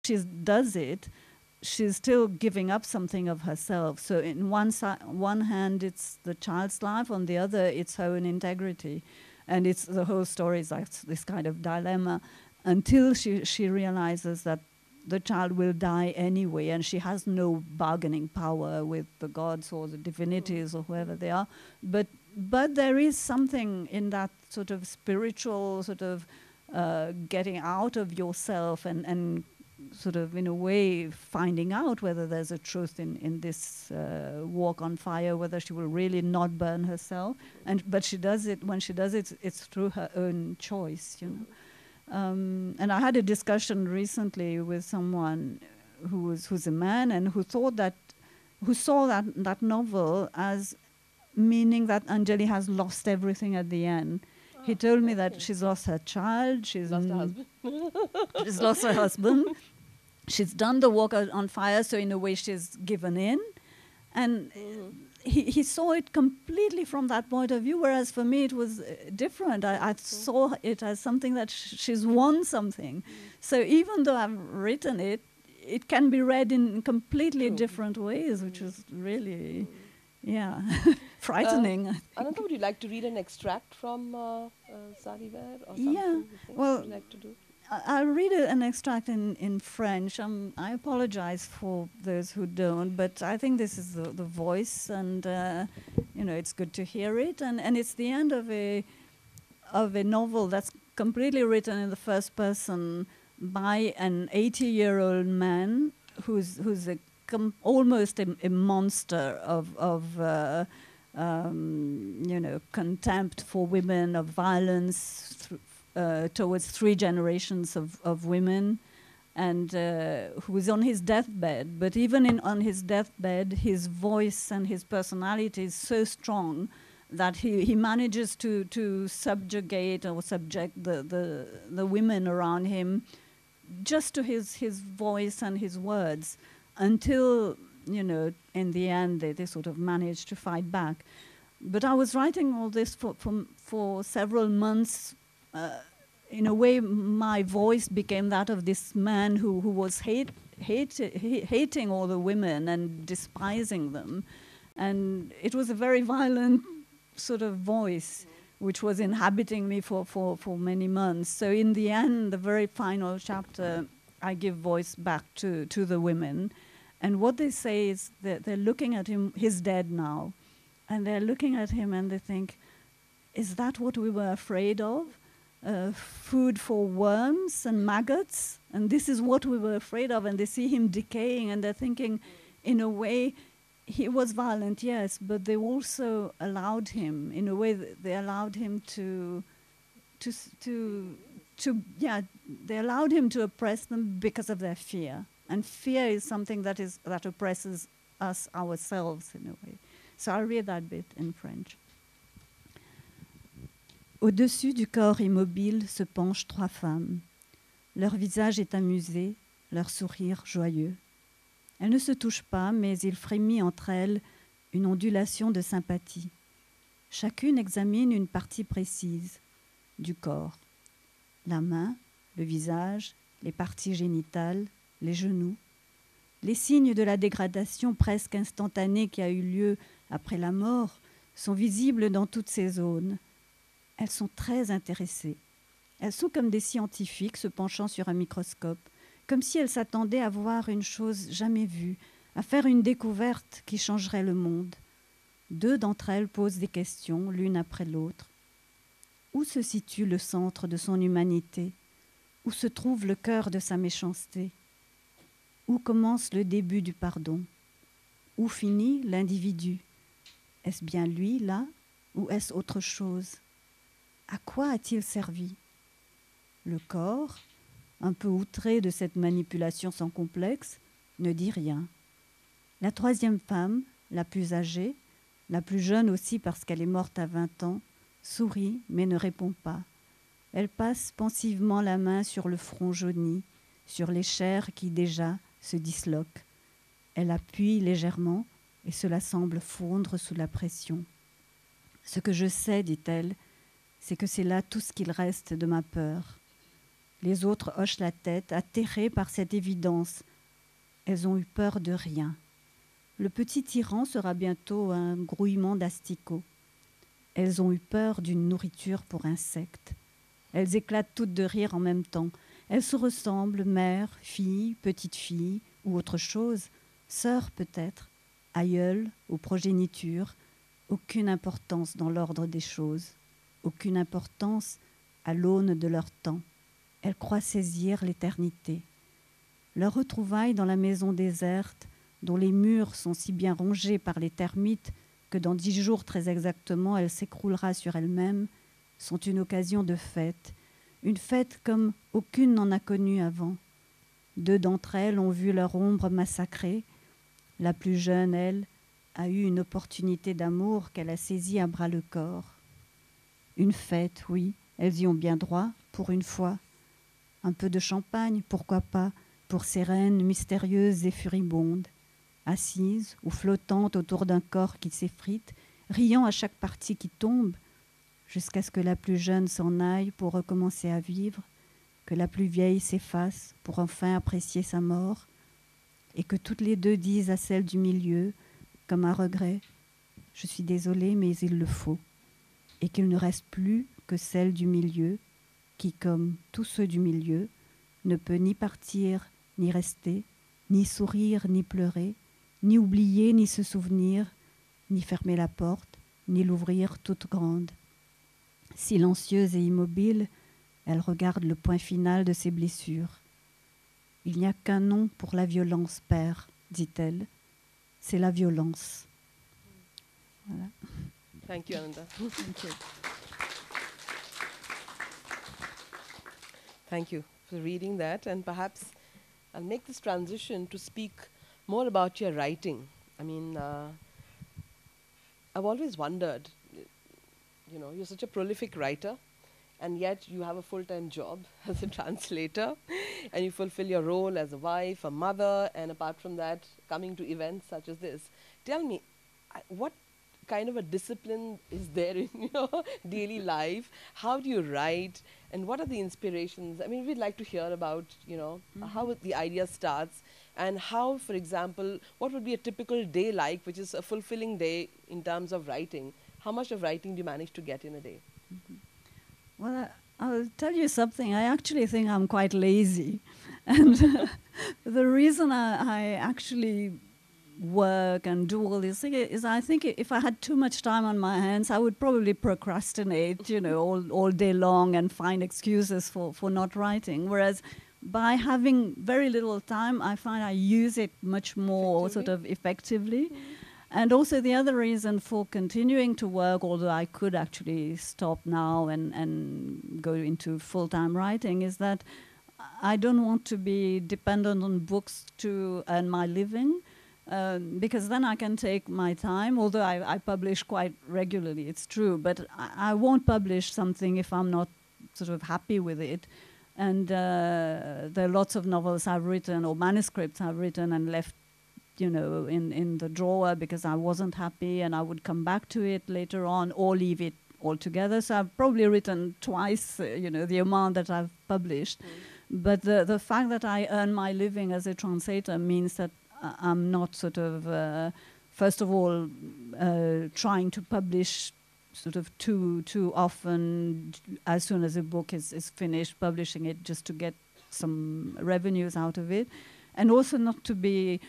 she does it, she's still giving up something of herself. So in one hand, it's the child's life. On the other, it's her own integrity. And it's the whole story is like this kind of dilemma until she realizes that the child will die anyway, and she has no bargaining power with the gods or the divinities or whoever they are. But there is something in that sort of spiritual sort of getting out of yourself and sort of in a way finding out whether there's a truth in this walk on fire, whether she will really not burn herself. But she does it, when she does it, it's through her own choice, you know. And I had a discussion recently with someone who's a man and who saw that novel as meaning that Anjali has lost everything at the end. He told me that she's lost her child, she's lost her husband. She's lost her husband. She's done the walk on fire, so in a way she's given in. And he saw it completely from that point of view, whereas for me it was different. I saw it as something that she's won something. So even though I've written it, it can be read in completely different ways, which is really, frightening. Ananda, would you like to read an extract from Sariware or something? Yeah, well, would you like to do? I'll read an extract in French. I apologize for those who don't, but I think this is the voice, and it's good to hear it. And it's the end of a novel that's completely written in the first person by an 80-year-old man who's almost a monster of contempt for women, of violence towards 3 generations of women, and who is on his deathbed. But even on his deathbed, his voice and his personality is so strong that he manages to subjugate or subject the women around him just to his voice and his words, until, in the end, they sort of manage to fight back. But I was writing all this for several months. In a way, my voice became that of this man who was hating all the women and despising them. And it was a very violent sort of voice which was inhabiting me for many months. So in the end, the very final chapter, I give voice back to the women. And what they say is that they're looking at him, he's dead now, and they're looking at him and they think, is that what we were afraid of? Food for worms and maggots, and this is what we were afraid of. And they see him decaying, and they're thinking, in a way, he was violent, yes, but they also allowed him, in a way, they allowed him they allowed him to oppress them because of their fear. And fear is something that oppresses us ourselves, in a way. So I'll read that bit in French. Au-dessus du corps immobile se penchent 3 femmes. Leur visage est amusé, leur sourire joyeux. Elles ne se touchent pas, mais il frémit entre elles une ondulation de sympathie. Chacune examine une partie précise du corps. La main, le visage, les parties génitales, les genoux. Les signes de la dégradation presque instantanée qui a eu lieu après la mort sont visibles dans toutes ces zones. Elles sont très intéressées. Elles sont comme des scientifiques se penchant sur un microscope, comme si elles s'attendaient à voir une chose jamais vue, à faire une découverte qui changerait le monde. 2 d'entre elles posent des questions, l'une après l'autre. Où se situe le centre de son humanité? Où se trouve le cœur de sa méchanceté? Où commence le début du pardon? Où finit l'individu? Est-ce bien lui, là, ou est-ce autre chose? À quoi a-t-il servi? Le corps, un peu outré de cette manipulation sans complexe, ne dit rien. La 3e femme, la plus âgée, la plus jeune aussi parce qu'elle est morte à 20 ans, sourit mais ne répond pas. Elle passe pensivement la main sur le front jauni, sur les chairs qui déjà se disloquent. Elle appuie légèrement et cela semble fondre sous la pression. Ce que je sais, dit-elle, c'est que c'est là tout ce qu'il reste de ma peur. Les autres hochent la tête, atterrés par cette évidence. Elles ont eu peur de rien. Le petit tyran sera bientôt un grouillement d'asticots. Elles ont eu peur d'une nourriture pour insectes. Elles éclatent toutes de rire en même temps. Elles se ressemblent, mère, fille, petite fille ou autre chose, sœur peut-être, aïeule ou progéniture, aucune importance dans l'ordre des choses, aucune importance à l'aune de leur temps. Elles croient saisir l'éternité. Leur retrouvaille dans la maison déserte, dont les murs sont si bien rongés par les termites que dans 10 jours très exactement elle s'écroulera sur elle-même, sont une occasion de fête, une fête comme aucune n'en a connue avant. 2 d'entre elles ont vu leur ombre massacrée. La plus jeune, elle, a eu une opportunité d'amour qu'elle a saisie à bras-le-corps. Une fête, oui, elles y ont bien droit, pour une fois. Un peu de champagne, pourquoi pas, pour ces reines mystérieuses et furibondes, assises ou flottantes autour d'un corps qui s'effrite, riant à chaque partie qui tombe, jusqu'à ce que la plus jeune s'en aille pour recommencer à vivre, que la plus vieille s'efface pour enfin apprécier sa mort, et que toutes les 2 disent à celle du milieu, comme un regret, « Je suis désolée, mais il le faut », et qu'il ne reste plus que celle du milieu, qui, comme tous ceux du milieu, ne peut ni partir, ni rester, ni sourire, ni pleurer, ni oublier, ni se souvenir, ni fermer la porte, ni l'ouvrir toute grande. Silencieuse et immobile, elle regarde le point final de ses blessures. « Il n'y a qu'un nom pour la violence, père, dit-elle. C'est la violence. » Voilà. Thank you, Ananda. Thank you. Thank you for reading that, and perhaps I'll make this transition to speak more about your writing. I mean, I've always wondered, you're such a prolific writer, and yet you have a full-time job as a translator, and you fulfill your role as a wife, a mother, and apart from that, coming to events such as this. Tell me, what kind of a discipline is there in your daily life? How do you write, and what are the inspirations? I mean, we'd like to hear about, how the idea starts, and how, for example, what would be a typical day like, which is a fulfilling day in terms of writing? How much of writing do you manage to get in a day? Well, I'll tell you something. I actually think I'm quite lazy. And the reason I actually work and do all this thing is I think if I had too much time on my hands, I would probably procrastinate, all day long and find excuses for not writing. Whereas by having very little time, I find I use it much more sort of effectively. Mm-hmm. And also the other reason for continuing to work, although I could actually stop now and go into full-time writing, is that I don't want to be dependent on books to earn my living, because then I can take my time, although I publish quite regularly, it's true, but I won't publish something if I'm not sort of happy with it. And there are lots of novels I've written or manuscripts I've written and left in the drawer because I wasn't happy, and I would come back to it later on or leave it altogether. So I've probably written twice, the amount that I've published. Mm. But the fact that I earn my living as a translator means that I'm not sort of, first of all, trying to publish sort of too often as soon as a book is finished, publishing it just to get some revenues out of it. And also not to be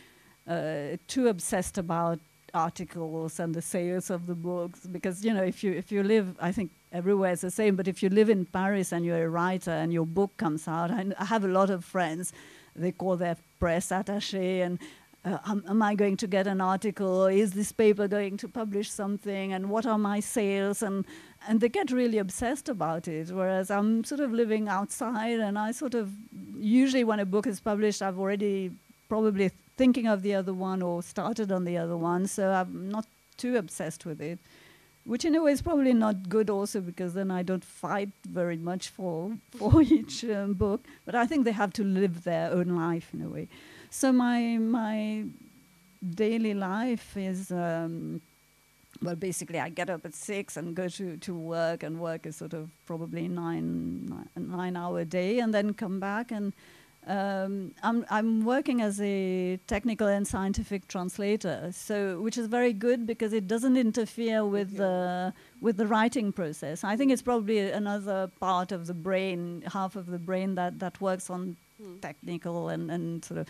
too obsessed about articles and the sales of the books, because if you live, I think everywhere is the same, but if you live in Paris and you're a writer and your book comes out, I have a lot of friends, they call their press attaché, and am I going to get an article? Is this paper going to publish something? And what are my sales? And they get really obsessed about it, whereas I'm sort of living outside, and I sort of, usually when a book is published, I've already probably thinking of the other one or started on the other one, so I'm not too obsessed with it, which in a way is probably not good also, because then I don't fight very much for each book, but I think they have to live their own life in a way. So my daily life is well, basically, I get up at 6 and go to work, and work is sort of probably 9 hour day, and then come back. And I'm working as a technical and scientific translator, so which is very good because it doesn't interfere with the writing process. I think it's probably another part of the brain, half of the brain that works on technical and sort of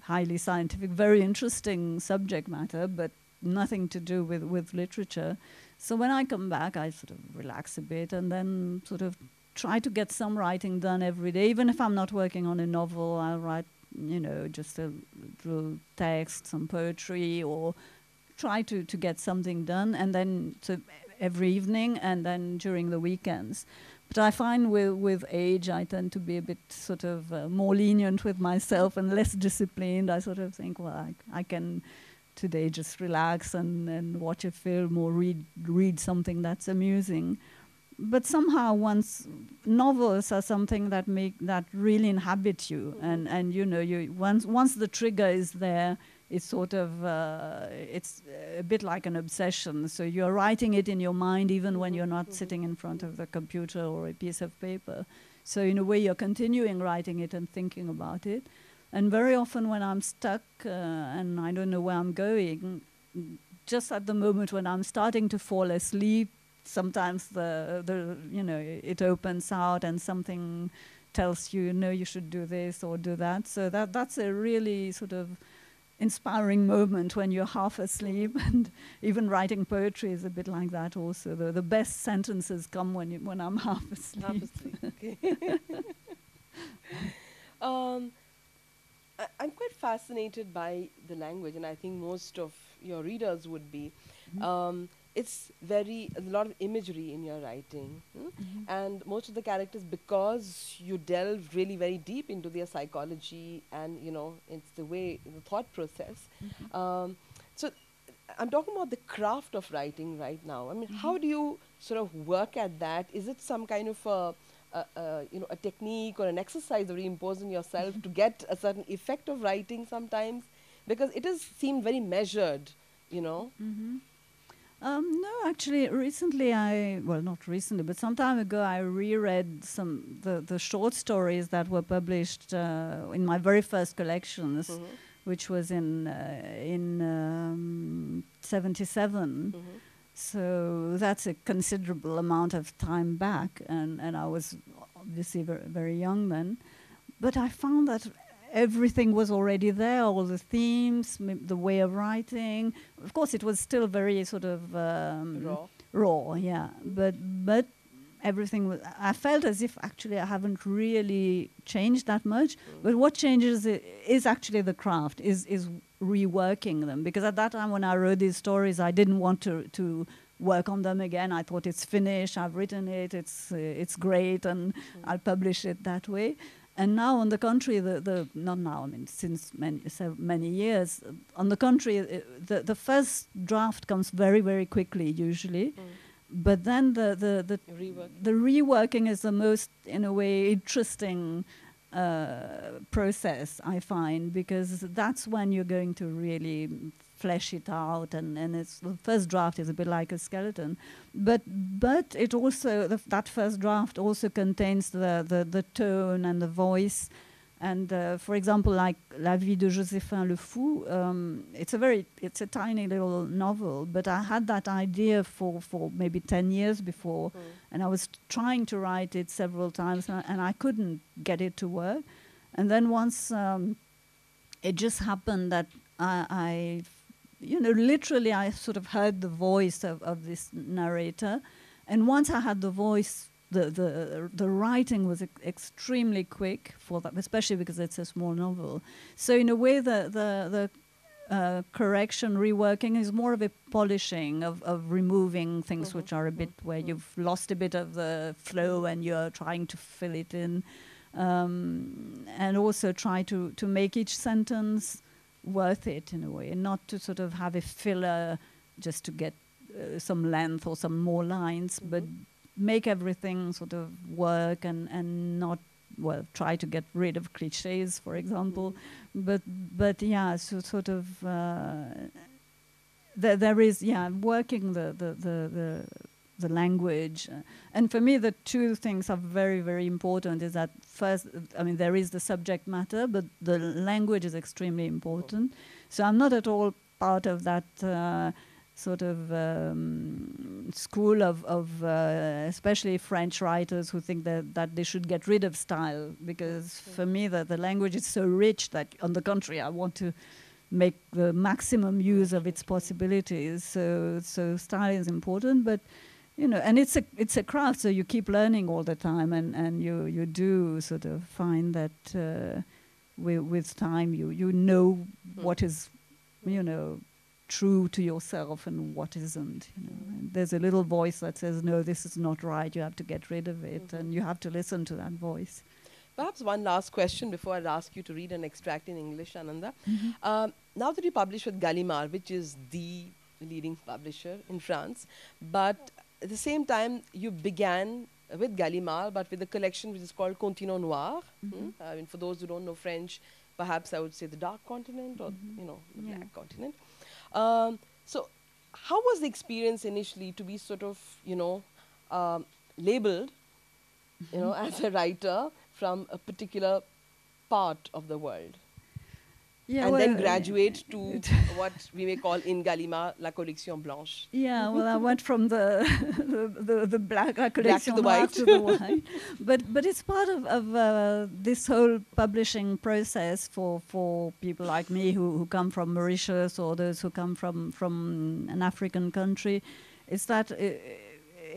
highly scientific, very interesting subject matter, but nothing to do with literature. So when I come back, I sort of relax a bit and then sort of try to get some writing done every day. Even if I'm not working on a novel, I'll write, just a little text, some poetry, or try to get something done. And then every evening and then during the weekends. But I find with age, I tend to be a bit sort of more lenient with myself and less disciplined. I sort of think, well, I can today just relax and watch a film or read something that's amusing. But somehow, once novels are something that really inhabit you, and you once the trigger is there, it's sort of it's a bit like an obsession. So you're writing it in your mind even when you're not sitting in front of the computer or a piece of paper. So in a way, you're continuing writing it and thinking about it. And very often when I'm stuck and I don't know where I'm going, just at the moment when I'm starting to fall asleep, sometimes it opens out and something tells you, no, you should do this or do that. So that's a really sort of inspiring moment when you're half asleep. And even writing poetry is a bit like that also. The best sentences come when I'm half asleep. Half asleep, okay. I'm quite fascinated by the language, and I think most of your readers would be. It's a lot of imagery in your writing. And most of the characters, because you delve really very deep into their psychology and, it's the thought process. So I'm talking about the craft of writing right now. I mean, how do you sort of work at that? Is it some kind of a technique or an exercise that you impose on yourself to get a certain effect of writing sometimes? Because it does seem very measured, No, actually, recently not recently, but some time ago, I reread the short stories that were published in my very first collections, which was in 77. So that's a considerable amount of time back, and I was obviously very young then. But I found that everything was already there, all the themes, the way of writing. Of course, it was still very sort of raw, yeah. But everything was. I felt as if actually I haven't really changed that much. But what changes is actually the craft, is reworking them. Because at that time when I wrote these stories, I didn't want to work on them again. I thought it's finished. I've written it. It's great, and I'll publish it that way. And now, on the contrary, not now, I mean, since many years, on the contrary, the first draft comes very, very quickly, usually. But then the reworking is the most, in a way, interesting process, I find, because that's when you're going to really flesh it out, and the first draft is a bit like a skeleton, but it also that first draft also contains the tone and the voice, and for example, like La Vie de Joséphin le Fou, it's a tiny little novel, but I had that idea for maybe 10 years before, and I was trying to write it several times, and I couldn't get it to work, and then once it just happened that I literally I sort of heard the voice of this narrator, and once I had the voice, the writing was extremely quick for that, especially because it's a small novel. So in a way, the correction, reworking is more of a polishing of removing things which are a bit where you've lost a bit of the flow and you're trying to fill it in, and also try to make each sentence worth it in a way, and not to sort of have a filler just to get some length or some more lines, but make everything sort of work and not, well, try to get rid of cliches, for example. But yeah, so sort of there is, working the language. And for me, the two things are very, very important. Is that first, I mean, there is the subject matter, but the language is extremely important. So I'm not at all part of that sort of school of especially French writers who think that they should get rid of style, because for me the language is so rich that, on the contrary, I want to make the maximum use of its possibilities. So style is important, but and it's a craft, so you keep learning all the time, and you do sort of find that with time you know what is true to yourself and what isn't. And there's a little voice that says, no, this is not right, you have to get rid of it, and you have to listen to that voice. Perhaps one last question before I ask you to read an extract in English, Ananda. Now that you publish with Gallimard, which is the leading publisher in France, but at the same time you began with Gallimard, but with a collection which is called Continent Noir. I mean, for those who don't know French, perhaps I would say the dark continent, or the black continent. So how was the experience initially to be sort of labeled as a writer from a particular part of the world, and then graduate to what we may call in Gallimard la collection blanche? Yeah, well, I went from the black collection to the white. To the white. But it's part of this whole publishing process for people like me who come from Mauritius, or those who come from an African country. It's that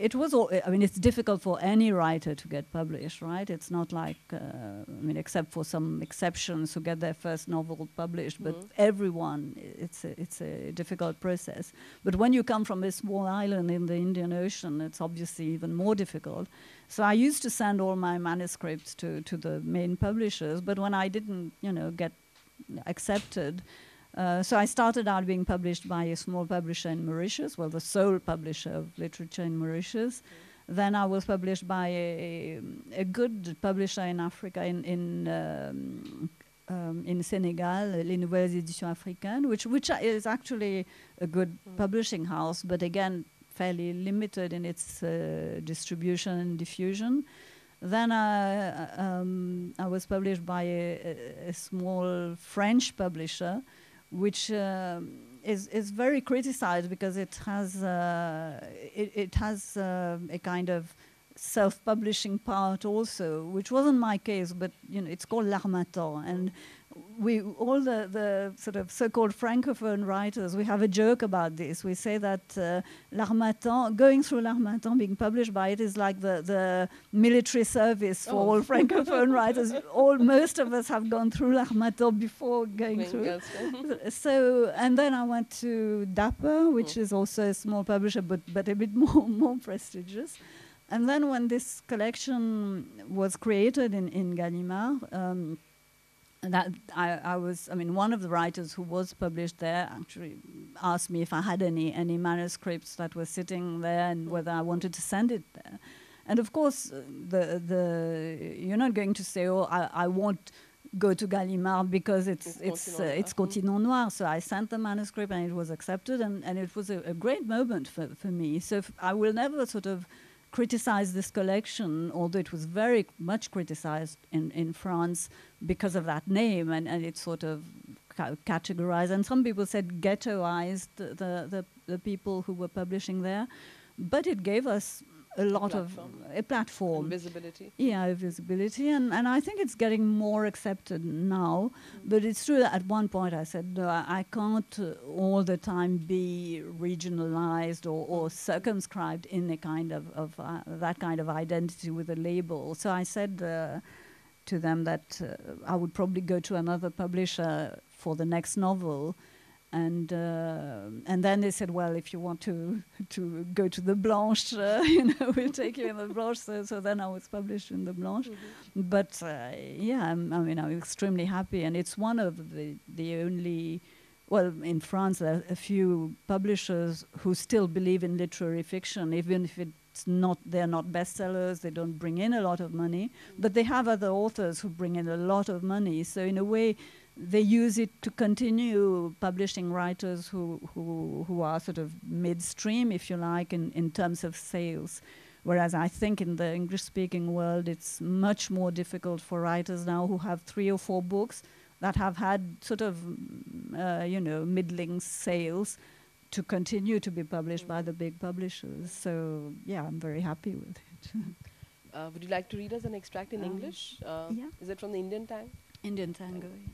it was all, I mean, it's difficult for any writer to get published, right? It's not like, I mean, except for some exceptions who get their first novel published, but everyone, it's a difficult process. But when you come from a small island in the Indian Ocean, it's obviously even more difficult. So I used to send all my manuscripts to the main publishers, but when I didn't, get accepted, so I started out being published by a small publisher in Mauritius, well, the sole publisher of literature in Mauritius. Then I was published by a good publisher in Africa, in Senegal, Les Nouvelles Éditions Africaines, which is actually a good publishing house, but again, fairly limited in its distribution and diffusion. Then I was published by a small French publisher, which is very criticized because it has a kind of self-publishing part also, which wasn't my case, but it's called L'Harmattan, and we all the sort of so-called francophone writers, we have a joke about this. We say that L'Harmattan, going through L'Harmattan, being published by it, is like the military service for all francophone writers. Most of us have gone through L'Harmattan before going through. So, and then I went to Dapper, which is also a small publisher, but a bit more prestigious. And then when this collection was created in Gallimard, that one of the writers who was published there actually asked me if I had any manuscripts that were sitting there and whether I wanted to send it there. And of course, you're not going to say, oh, I won't go to Gallimard because it's Continent Noir. So I sent the manuscript and it was accepted, and it was a great moment for me. So I will never sort of criticize this collection, although it was very much criticized in France because of that name, and it sort of categorized, and some people said ghettoized the people who were publishing there, but it gave us a lot of a platform, and visibility. Yeah, visibility, and I think it's getting more accepted now. But it's true that at one point I said, no, I can't all the time be regionalized or circumscribed in a kind of that kind of identity with a label. So I said to them that I would probably go to another publisher for the next novel. And then they said, well, if you want to go to the Blanche, we'll take you in the Blanche. So then I was published in the Blanche. But I'm extremely happy, and it's one of the only, well, in France there are a few publishers who still believe in literary fiction, even if they're not bestsellers, they don't bring in a lot of money, but they have other authors who bring in a lot of money. So in a way, they use it to continue publishing writers who are sort of midstream, if you like, in terms of sales. Whereas I think in the English-speaking world, it's much more difficult for writers now who have 3 or 4 books that have had sort of, middling sales to continue to be published by the big publishers. So, yeah, I'm very happy with it. Would you like to read us an extract in English? Yeah. Is it from the Indian Tango? Indian Tango, yeah.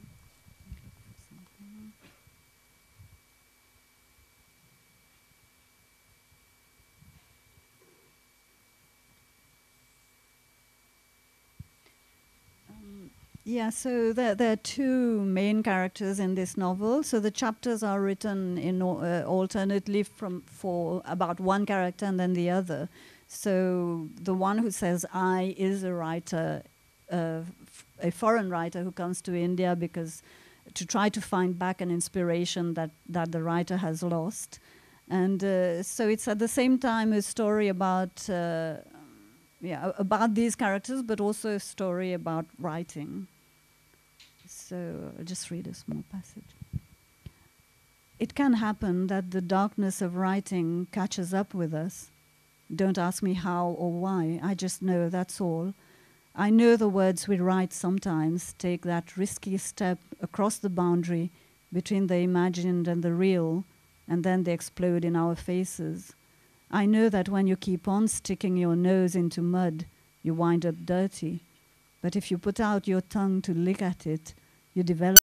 Yeah, so there are 2 main characters in this novel. So the chapters are written in alternately for about one character and then the other. So the one who says I is a writer, a foreign writer who comes to India because to try to find back an inspiration that the writer has lost. And so it's at the same time a story about about these characters, but also a story about writing. So I'll just read a small passage. It can happen that the darkness of writing catches up with us. Don't ask me how or why, I just know, that's all. I know the words we write sometimes take that risky step across the boundary between the imagined and the real, and then they explode in our faces. I know that when you keep on sticking your nose into mud, you wind up dirty. But if you put out your tongue to lick at it, you develop